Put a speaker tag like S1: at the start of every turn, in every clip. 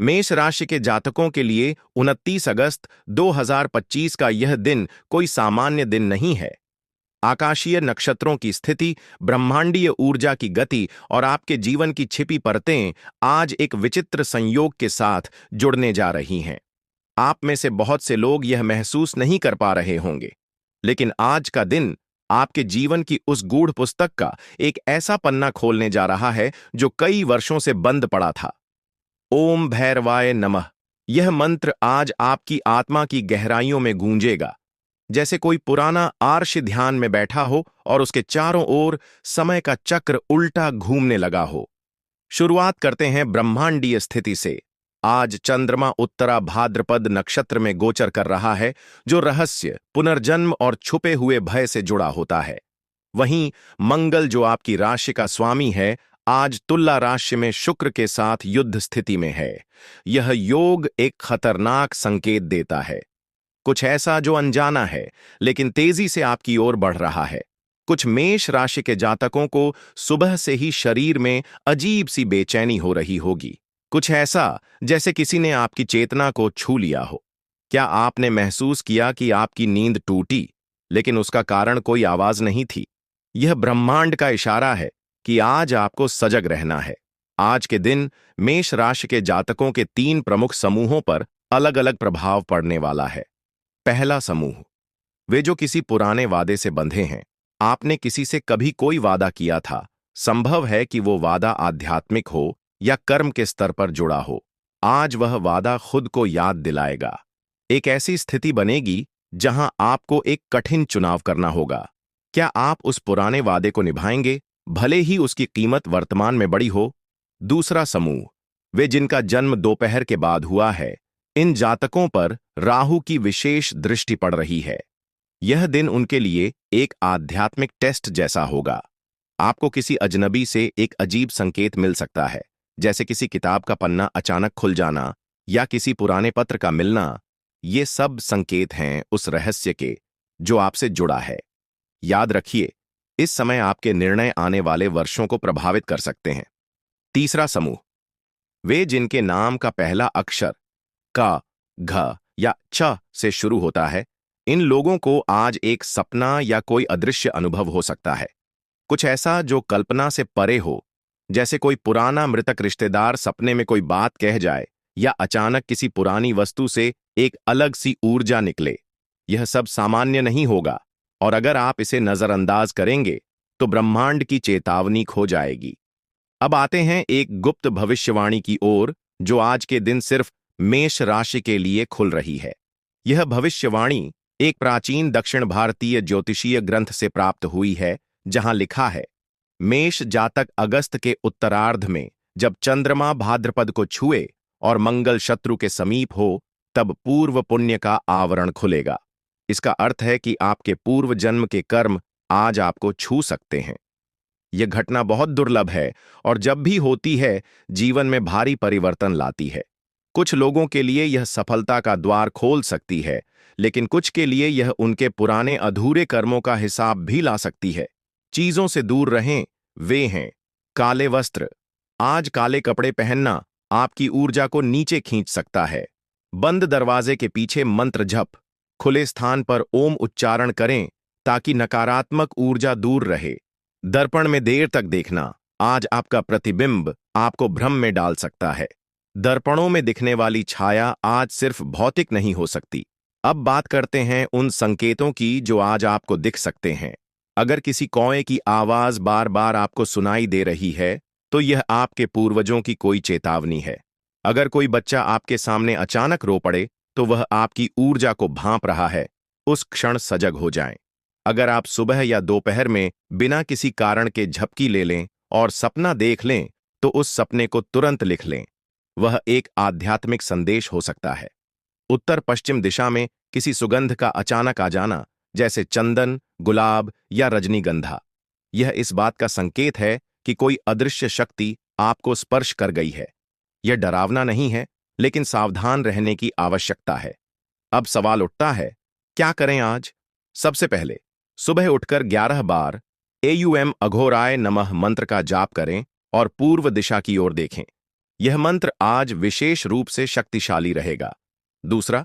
S1: मेष राशि के जातकों के लिए 29 अगस्त 2025 का यह दिन कोई सामान्य दिन नहीं है। आकाशीय नक्षत्रों की स्थिति, ब्रह्मांडीय ऊर्जा की गति और आपके जीवन की छिपी परतें आज एक विचित्र संयोग के साथ जुड़ने जा रही हैं। आप में से बहुत से लोग यह महसूस नहीं कर पा रहे होंगे, लेकिन आज का दिन आपके जीवन की उस गूढ़ पुस्तक का एक ऐसा पन्ना खोलने जा रहा है जो कई वर्षों से बंद पड़ा था। ओम भैरवाय नमः। यह मंत्र आज आपकी आत्मा की गहराइयों में गूंजेगा, जैसे कोई पुराना आर्ष ध्यान में बैठा हो और उसके चारों ओर समय का चक्र उल्टा घूमने लगा हो। शुरुआत करते हैं ब्रह्मांडीय स्थिति से। आज चंद्रमा उत्तरा भाद्रपद नक्षत्र में गोचर कर रहा है, जो रहस्य, पुनर्जन्म और छुपे हुए भय से जुड़ा होता है। वहीं मंगल, जो आपकी राशि का स्वामी है, आज तुला राशि में शुक्र के साथ युद्ध स्थिति में है। यह योग एक खतरनाक संकेत देता है, कुछ ऐसा जो अनजाना है लेकिन तेजी से आपकी ओर बढ़ रहा है। कुछ मेष राशि के जातकों को सुबह से ही शरीर में अजीब सी बेचैनी हो रही होगी, कुछ ऐसा जैसे किसी ने आपकी चेतना को छू लिया हो। क्या आपने महसूस किया कि आपकी नींद टूटी, लेकिन उसका कारण कोई आवाज नहीं थी? यह ब्रह्मांड का इशारा है कि आज आपको सजग रहना है। आज के दिन मेष राशि के जातकों के 3 प्रमुख समूहों पर अलग अलग प्रभाव पड़ने वाला है। पहला समूह, वे जो किसी पुराने वादे से बंधे हैं। आपने किसी से कभी कोई वादा किया था, संभव है कि वो वादा आध्यात्मिक हो या कर्म के स्तर पर जुड़ा हो। आज वह वादा खुद को याद दिलाएगा। एक ऐसी स्थिति बनेगी जहां आपको एक कठिन चुनाव करना होगा। क्या आप उस पुराने वादे को निभाएंगे, भले ही उसकी कीमत वर्तमान में बड़ी हो? दूसरा समूह, वे जिनका जन्म दोपहर के बाद हुआ है। इन जातकों पर राहु की विशेष दृष्टि पड़ रही है। यह दिन उनके लिए एक आध्यात्मिक टेस्ट जैसा होगा। आपको किसी अजनबी से एक अजीब संकेत मिल सकता है, जैसे किसी किताब का पन्ना अचानक खुल जाना या किसी पुराने पत्र का मिलना। ये सब संकेत हैं उस रहस्य के जो आपसे जुड़ा है। याद रखिए, इस समय आपके निर्णय आने वाले वर्षों को प्रभावित कर सकते हैं। तीसरा समूह, वे जिनके नाम का पहला अक्षर का, घ या छ से शुरू होता है। इन लोगों को आज एक सपना या कोई अदृश्य अनुभव हो सकता है, कुछ ऐसा जो कल्पना से परे हो, जैसे कोई पुराना मृतक रिश्तेदार सपने में कोई बात कह जाए या अचानक किसी पुरानी वस्तु से एक अलग सी ऊर्जा निकले। यह सब सामान्य नहीं होगा, और अगर आप इसे नजरअंदाज करेंगे तो ब्रह्मांड की चेतावनी खो जाएगी। अब आते हैं एक गुप्त भविष्यवाणी की ओर, जो आज के दिन सिर्फ मेष राशि के लिए खुल रही है। यह भविष्यवाणी एक प्राचीन दक्षिण भारतीय ज्योतिषीय ग्रंथ से प्राप्त हुई है, जहां लिखा है, मेष जातक अगस्त के उत्तरार्ध में जब चंद्रमा भाद्रपद को छुए और मंगल शत्रु के समीप हो, तब पूर्व पुण्य का आवरण खुलेगा। इसका अर्थ है कि आपके पूर्व जन्म के कर्म आज आपको छू सकते हैं। यह घटना बहुत दुर्लभ है और जब भी होती है, जीवन में भारी परिवर्तन लाती है। कुछ लोगों के लिए यह सफलता का द्वार खोल सकती है, लेकिन कुछ के लिए यह उनके पुराने अधूरे कर्मों का हिसाब भी ला सकती है। चीजों से दूर रहें, वे हैं काले वस्त्र। आज काले कपड़े पहनना आपकी ऊर्जा को नीचे खींच सकता है। बंद दरवाजे के पीछे मंत्र जप, खुले स्थान पर ओम उच्चारण करें ताकि नकारात्मक ऊर्जा दूर रहे। दर्पण में देर तक देखना, आज आपका प्रतिबिंब आपको भ्रम में डाल सकता है। दर्पणों में दिखने वाली छाया आज सिर्फ भौतिक नहीं हो सकती। अब बात करते हैं उन संकेतों की जो आज आपको दिख सकते हैं। अगर किसी कौए की आवाज बार बार आपको सुनाई दे रही है, तो यह आपके पूर्वजों की कोई चेतावनी है। अगर कोई बच्चा आपके सामने अचानक रो पड़े, तो वह आपकी ऊर्जा को भांप रहा है। उस क्षण सजग हो जाएं। अगर आप सुबह या दोपहर में बिना किसी कारण के झपकी ले लें और सपना देख लें, तो उस सपने को तुरंत लिख लें। वह एक आध्यात्मिक संदेश हो सकता है। उत्तर पश्चिम दिशा में किसी सुगंध का अचानक आ जाना, जैसे चंदन, गुलाब या रजनीगंधा, यह इस बात का संकेत है कि कोई अदृश्य शक्ति आपको स्पर्श कर गई है। यह डरावना नहीं है, लेकिन सावधान रहने की आवश्यकता है। अब सवाल उठता है, क्या करें आज? सबसे पहले सुबह उठकर 11 बार एयूएम अघोराय नमः मंत्र का जाप करें और पूर्व दिशा की ओर देखें। यह मंत्र आज विशेष रूप से शक्तिशाली रहेगा। दूसरा,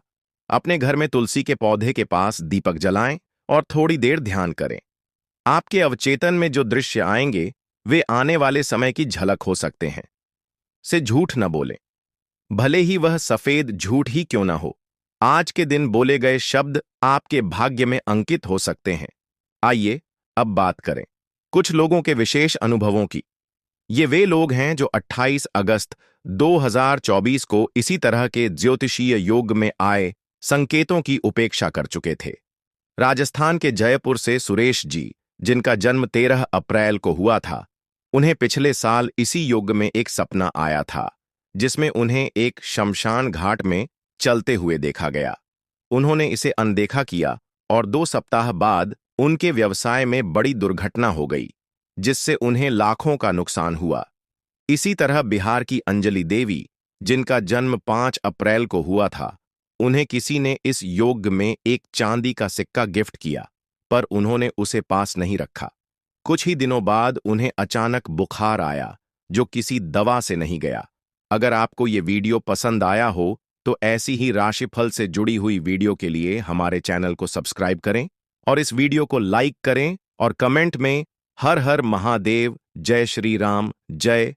S1: अपने घर में तुलसी के पौधे के पास दीपक जलाएं और थोड़ी देर ध्यान करें। आपके अवचेतन में जो दृश्य आएंगे वे आने वाले समय की झलक हो सकते हैं। से झूठ न बोलें, भले ही वह सफेद झूठ ही क्यों ना हो। आज के दिन बोले गए शब्द आपके भाग्य में अंकित हो सकते हैं। आइए अब बात करें कुछ लोगों के विशेष अनुभवों की। ये वे लोग हैं जो 28 अगस्त 2024 को इसी तरह के ज्योतिषीय योग में आए संकेतों की उपेक्षा कर चुके थे। राजस्थान के जयपुर से सुरेश जी, जिनका जन्म 13 अप्रैल को हुआ था, उन्हें पिछले साल इसी योग में एक सपना आया था जिसमें उन्हें एक शमशान घाट में चलते हुए देखा गया। उन्होंने इसे अनदेखा किया और 2 सप्ताह बाद उनके व्यवसाय में बड़ी दुर्घटना हो गई, जिससे उन्हें लाखों का नुकसान हुआ। इसी तरह बिहार की अंजलि देवी, जिनका जन्म 5 अप्रैल को हुआ था, उन्हें किसी ने इस योग में एक चांदी का सिक्का गिफ्ट किया, पर उन्होंने उसे पास नहीं रखा। कुछ ही दिनों बाद उन्हें अचानक बुखार आया, जो किसी दवा से नहीं गया। अगर आपको ये वीडियो पसंद आया हो तो ऐसी ही राशिफल से जुड़ी हुई वीडियो के लिए हमारे चैनल को सब्सक्राइब करें और इस वीडियो को लाइक करें और कमेंट में हर हर महादेव, जय श्री राम, जय